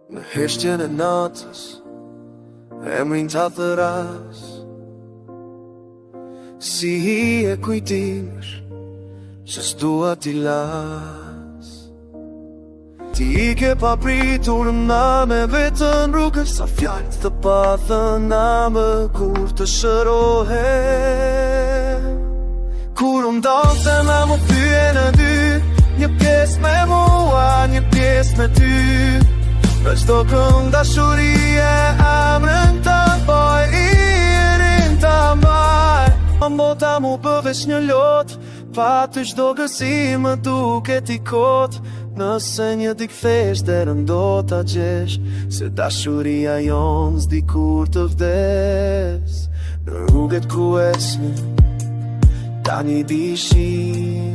Në heshtjen e natës, emrin ta thëras, si hi e kujtimesh që s'dua t'i las. Ti I ke papritur na me vetën rrugës, sa fjallë të pa thëna më kur të shërohe. Kur ndonë se na më thye në dy, një pjesë me mua, një pjesë me ty. Për çdo këngë dashurie amrën të boj, irin të mbaj. Mbota mu bëvesh një lot, pa të çdo gësim më duket I kot. Nëse një dik thesh derën do t'a gjesh, se dashuria jon s'dikur të vdes. Në rrugët ku ecni, tani dishim,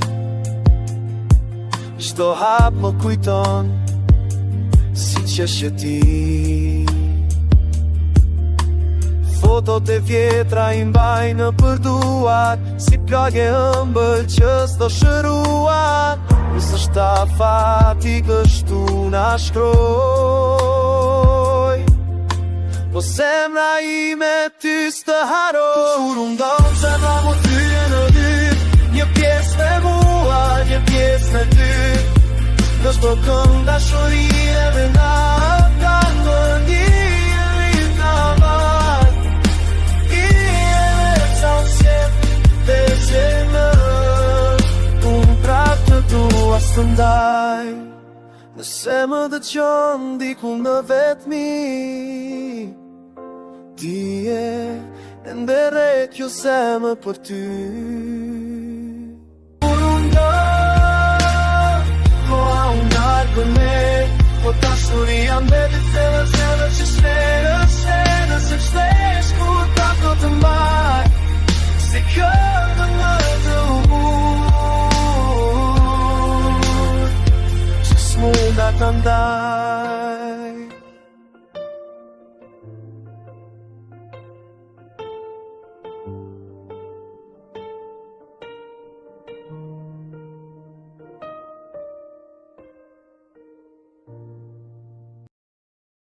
çdo hap më kujton si qeshje ti. Fotot e vjetra I mbaj në përduar, si plagë ëmbël që s'do shëruar. Nësë është afati kështu na shkroj, po zemra ime ty s'të haroj. Kur ndonë se na më thye në dy, një pjesë me mua, një pjesë me ty. Në çdo këngë dashurie me na kanë më një të vaj. I e sa s'jet dhe zemër, unë prap të dua së ndaj. Nëse më dëgjon diku në vetmi, dije e nderek jo zemër për ty. Për me, po dashuria mbetet thellë që shterë, se qlesh kur prap do të mbaj, si këngë më të humur, që s'munda të ndaj.